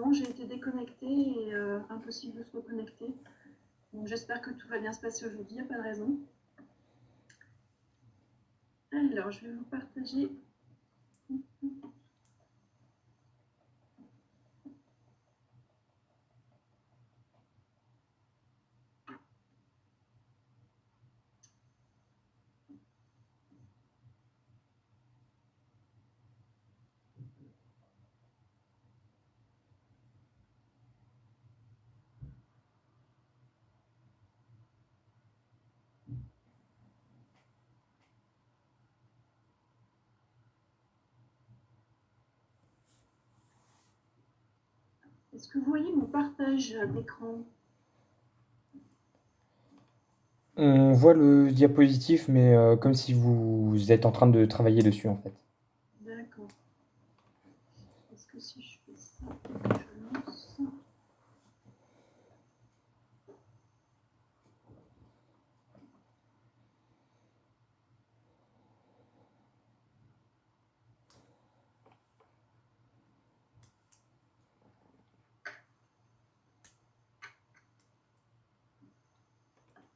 moment, j'ai été déconnectée et impossible de se reconnecter. Donc j'espère que tout va bien se passer aujourd'hui, il n'y a pas de raison. Alors, je vais vous partager. Est-ce que vous voyez mon partage d'écran? On voit le diapositif, mais comme si vous êtes en train de travailler dessus en fait. D'accord. Est-ce que si je fais ça, je lance?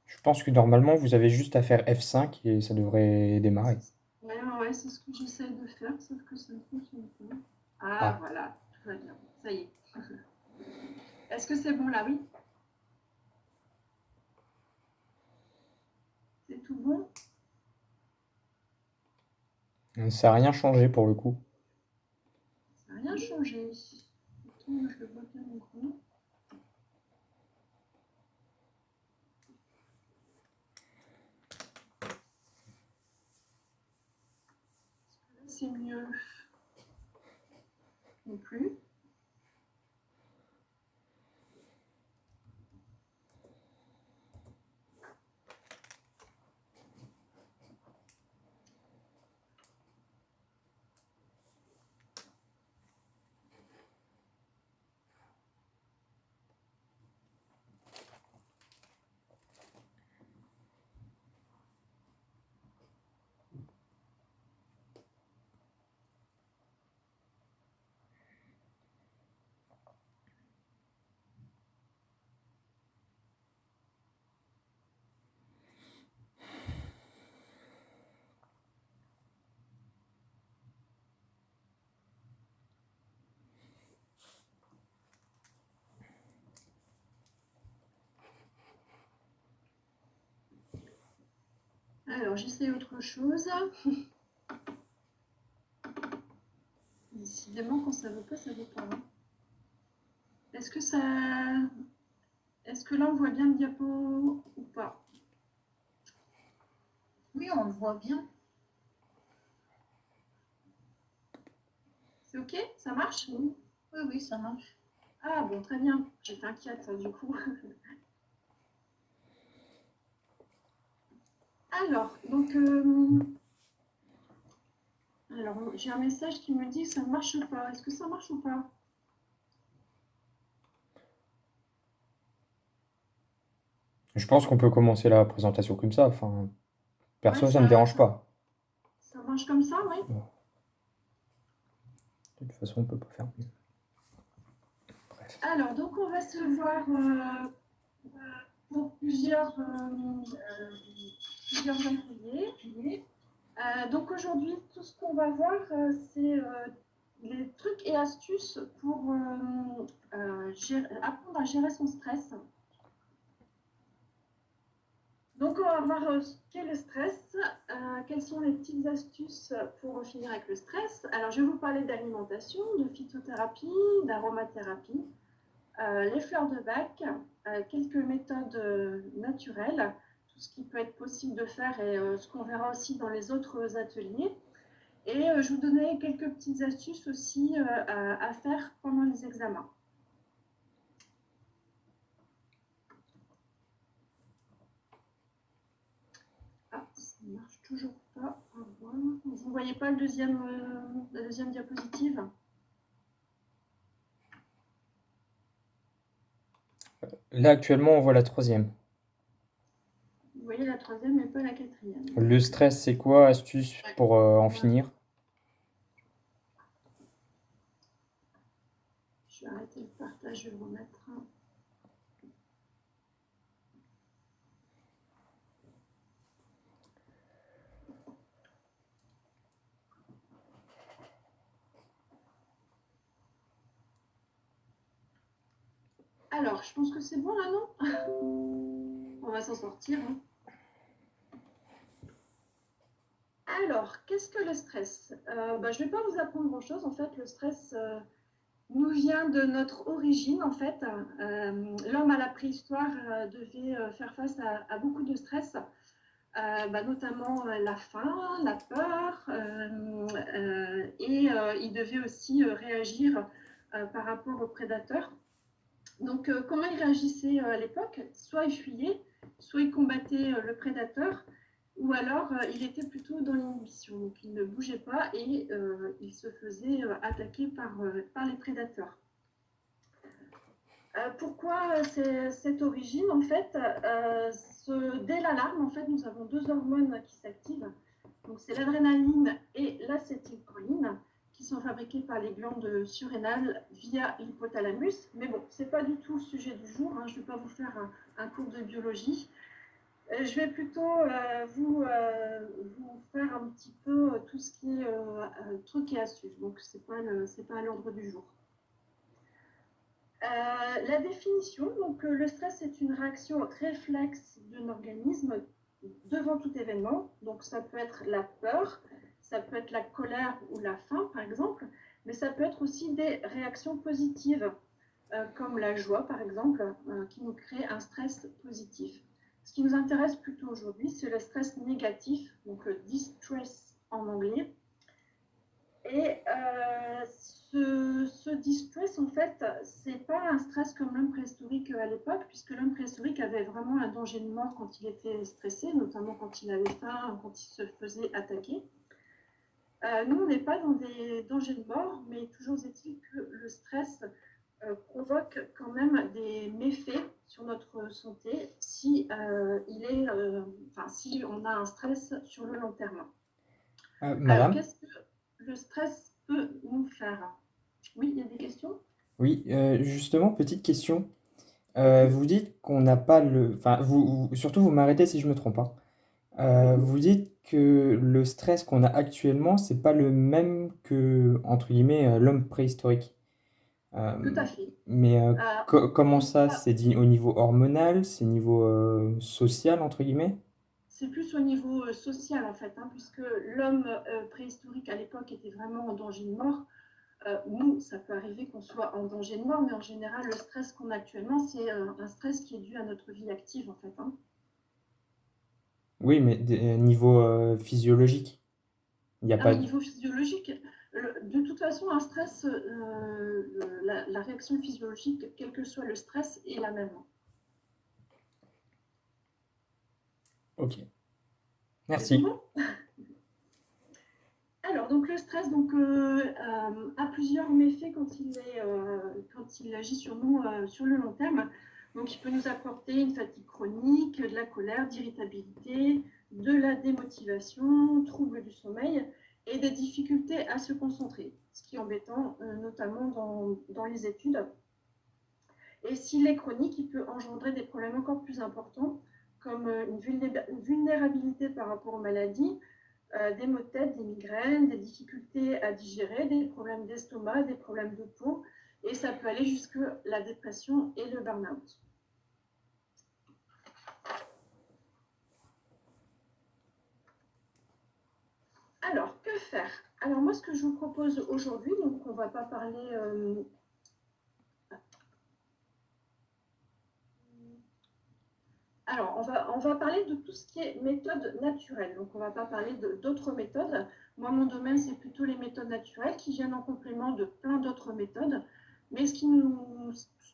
Je pense que normalement vous avez juste à faire F5 et ça devrait démarrer. Ouais, c'est ce que j'essaie de faire, sauf que ça ne fonctionne pas. Ah, Ah, voilà, tout va bien. Ça y est. Est-ce que c'est bon là? Oui. C'est tout bon? ça n'a rien changé pour le coup. Ça n'a rien changé. Pourtant, je le vois bien en gros. C'est mieux. Non plus. Alors, j'essaie autre chose. Décidément, quand ça ne veut pas, ça ne veut pas. Est-ce que ça. Est-ce que là, on voit bien le diapo ou pas? Oui, on le voit bien. C'est OK? Ça marche? Oui, oui, ça marche. Ah bon, très bien. J'étais inquiète du coup. Alors, donc, alors j'ai un message qui me dit que ça ne marche pas. Est-ce que ça marche ou pas? Je pense qu'on peut commencer la présentation comme ça. Enfin, Ouais, perso, ça me dérange pas. ça marche comme ça, oui. Bon, de toute façon, on peut pas faire mieux. Bref. Alors, donc, on va se voir pour plusieurs ateliers. Donc, aujourd'hui, tout ce qu'on va voir, c'est les trucs et astuces pour apprendre à gérer son stress. Donc, on va voir ce qu'est le stress, quelles sont les petites astuces pour en finir avec le stress. Alors, je vais vous parler d'alimentation, de phytothérapie, d'aromathérapie, les fleurs de bac, quelques méthodes naturelles, tout ce qui peut être possible de faire et ce qu'on verra aussi dans les autres ateliers. Et je vous donnerai quelques petites astuces aussi à faire pendant les examens. Ah, ça ne marche toujours pas. Vous ne voyez pas la deuxième diapositive? Là, actuellement, on voit la troisième. Vous voyez la troisième, mais pas la quatrième. Le stress, c'est quoi? Astuce pour en finir? Je vais arrêter le partage, je vais le remettre. Alors, je pense que c'est bon là, non? On va s'en sortir. Hein. Alors, qu'est-ce que le stress? Je ne vais pas vous apprendre grand-chose. En fait, le stress nous vient de notre origine. En fait, l'homme à la préhistoire devait faire face à beaucoup de stress, notamment la faim, la peur, et il devait aussi réagir par rapport aux prédateurs. Donc, comment il réagissait à l'époque? Soit il fuyait, soit il combattait le prédateur, ou alors il était plutôt dans l'inhibition. Donc, il ne bougeait pas et il se faisait attaquer par les prédateurs. Pourquoi cette origine? En fait, dès l'alarme, en fait, nous avons deux hormones qui s'activent. Donc, c'est l'adrénaline et l'acétylcholine qui sont fabriquées par les glandes surrénales via l'hypothalamus. Mais bon, ce n'est pas du tout le sujet du jour. Hein. Je ne vais pas vous faire un cours de biologie. Je vais plutôt vous faire un petit peu tout ce qui est trucs et astuces. Donc, ce n'est pas à l'ordre du jour. La définition, donc le stress est une réaction réflexe d'un organisme devant tout événement. Donc ça peut être la peur, ça peut être la colère ou la faim par exemple, mais ça peut être aussi des réactions positives, comme la joie par exemple, qui nous crée un stress positif. Ce qui nous intéresse plutôt aujourd'hui, c'est le stress négatif, donc le distress en anglais. Et ce distress, en fait, c'est pas un stress comme l'homme préhistorique à l'époque, puisque l'homme préhistorique avait vraiment un danger de mort quand il était stressé, notamment quand il avait faim, quand il se faisait attaquer. Nous, on n'est pas dans des dangers de mort, mais toujours est-il que le stress provoque quand même des méfaits sur notre santé si on a un stress sur le long terme. Alors, Madame? qu'est-ce que le stress peut nous faire? Oui, il y a des questions? Oui, justement, petite question. Mhm, Vous dites qu'on n'a pas le... Enfin, surtout, vous m'arrêtez si je me trompe, hein. mhm. Vous dites que le stress qu'on a actuellement, c'est pas le même que, entre guillemets, l'homme préhistorique. Euh, Tout à fait. mais comment Il y ça? a- C'est dit au niveau hormonal, c'est niveau social, entre guillemets? C'est plus au niveau social en fait, hein, puisque l'homme préhistorique à l'époque était vraiment en danger de mort. Nous, ça peut arriver qu'on soit en danger de mort, mais en général, le stress qu'on a actuellement, c'est un stress qui est dû à notre vie active en fait. Hein. Oui, mais niveau physiologique, il n'y a Ah, au pas... niveau physiologique, de toute façon, un stress, la réaction physiologique, quel que soit le stress, est la même. Ok, C'est tout merci. bon? Alors, donc le stress a plusieurs méfaits quand il agit sur nous sur le long terme. Donc, il peut nous apporter une fatigue chronique, de la colère, d'irritabilité, de la démotivation, troubles du sommeil et des difficultés à se concentrer, ce qui est embêtant, notamment dans les études. Et s'il est chronique, il peut engendrer des problèmes encore plus importants, comme une vulnérabilité par rapport aux maladies, des maux de tête, des migraines, des difficultés à digérer, des problèmes d'estomac, des problèmes de peau, et ça peut aller jusque la dépression et le burn-out. Alors, que faire? Alors moi, ce que je vous propose aujourd'hui, donc on ne va pas parler... Alors, on va parler de tout ce qui est méthode naturelle. Donc, on ne va pas parler d'autres méthodes. Moi, mon domaine, c'est plutôt les méthodes naturelles qui viennent en complément de plein d'autres méthodes. Mais ce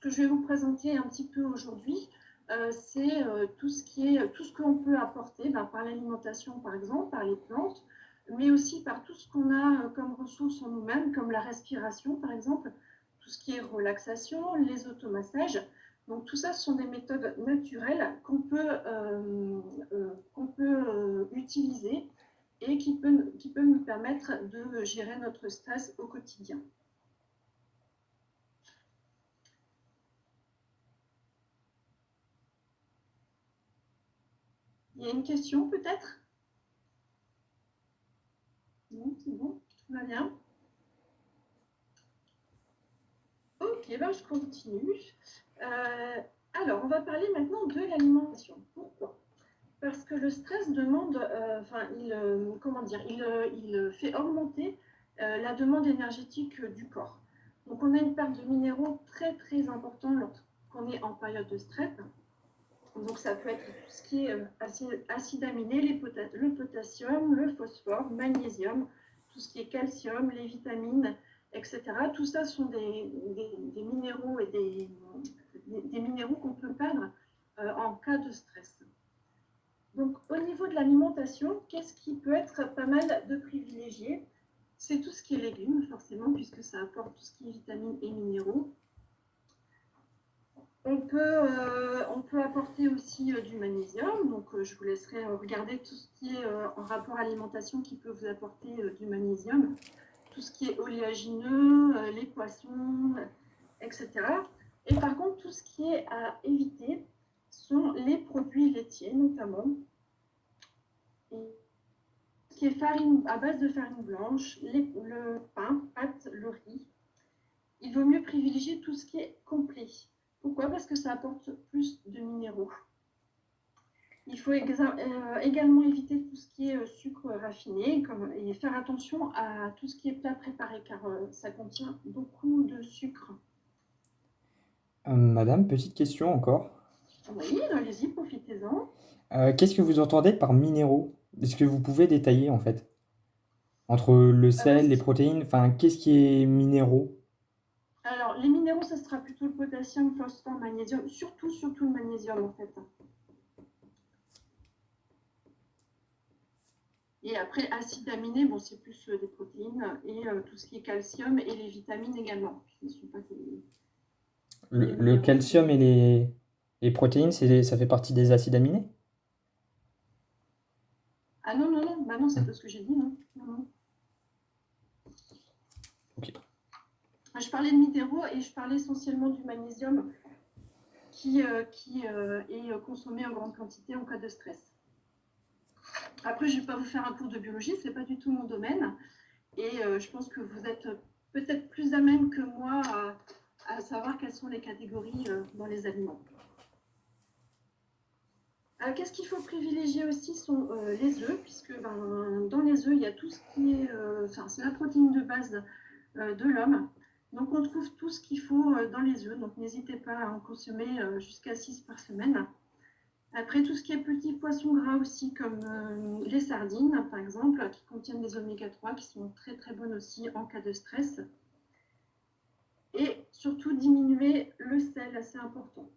que je vais vous présenter un petit peu aujourd'hui, c'est tout ce qu'on peut apporter par l'alimentation, par exemple, par les plantes, mais aussi par tout ce qu'on a comme ressources en nous-mêmes, comme la respiration, par exemple, tout ce qui est relaxation, les automassages. Donc tout ça, ce sont des méthodes naturelles qu'on peut utiliser et qui peut nous permettre de gérer notre stress au quotidien. Il y a une question peut-être? Non, c'est bon, tout va bien. Ok, ben je continue. Alors, on va parler maintenant de l'alimentation. Pourquoi? Parce que le stress demande, comment dire, il fait augmenter la demande énergétique du corps. Donc, on a une perte de minéraux très très importante lorsqu'on est en période de stress. Donc, ça peut être tout ce qui est acide aminé, le potassium, le phosphore, magnésium, tout ce qui est calcium, les vitamines, etc. Tout ça sont des minéraux et des minéraux qu'on peut perdre en cas de stress. Donc, au niveau de l'alimentation, qu'est-ce qui peut être pas mal de privilégié? C'est tout ce qui est légumes, forcément, puisque ça apporte tout ce qui est vitamines et minéraux. On peut apporter aussi du magnésium, donc je vous laisserai regarder tout ce qui est en rapport alimentation qui peut vous apporter du magnésium, tout ce qui est oléagineux, les poissons, etc. Et par contre, tout ce qui est à éviter sont les produits laitiers notamment, et ce qui est farine à base de farine blanche, le pain, pâte, le riz. Il vaut mieux privilégier tout ce qui est complet. Pourquoi? Parce que ça apporte plus de minéraux. Il faut également éviter tout ce qui est sucre raffiné et faire attention à tout ce qui est plat préparé car ça contient beaucoup de sucre. Madame, petite question encore. Oui, allez-y, profitez-en. Qu'est-ce que vous entendez par minéraux? Est-ce que vous pouvez détailler en fait? Entre le sel, les protéines, enfin, qu'est-ce qui est minéraux? Alors, les minéraux, ça sera plutôt le potassium, phosphore, magnésium, surtout le magnésium en fait. Et après, acides aminés, bon, c'est plus des protéines et tout ce qui est calcium et les vitamines également. Ce ne sont pas Le calcium et les protéines, ça fait partie des acides aminés? Ah non, non, non, bah non, c'est pas ce que j'ai dit, non. Non, non. Ok. Je parlais de minéraux et je parlais essentiellement du magnésium qui est consommé en grande quantité en cas de stress. Après, je ne vais pas vous faire un cours de biologie, ce n'est pas du tout mon domaine. Et je pense que vous êtes peut-être plus à même que moi à savoir quelles sont les catégories dans les aliments. Qu'est-ce qu'il faut privilégier aussi sont les œufs, puisque dans les œufs, il y a tout ce qui est... c'est la protéine de base de l'homme. Donc, on trouve tout ce qu'il faut dans les œufs. Donc, n'hésitez pas à en consommer jusqu'à 6 par semaine. Après, tout ce qui est petits poissons gras aussi, comme les sardines, par exemple, qui contiennent des oméga-3, qui sont très très bonnes aussi en cas de stress. Et surtout, diminuer le sel, c'est important.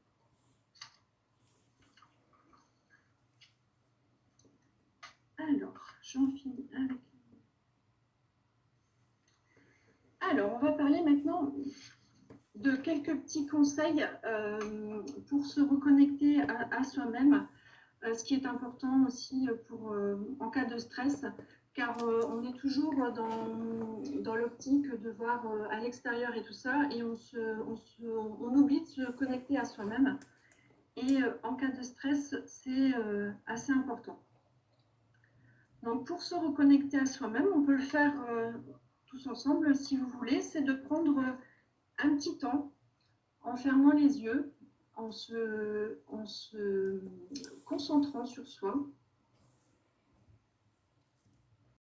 Alors, j'en finis avec... Alors, on va parler maintenant de quelques petits conseils pour se reconnecter à soi-même, ce qui est important aussi en cas de stress, car on est toujours dans l'optique de voir à l'extérieur et tout ça, et on oublie de se connecter à soi-même. Et en cas de stress, c'est assez important. Donc pour se reconnecter à soi-même, on peut le faire tous ensemble si vous voulez, c'est de prendre un petit temps en fermant les yeux, en se concentrant sur soi,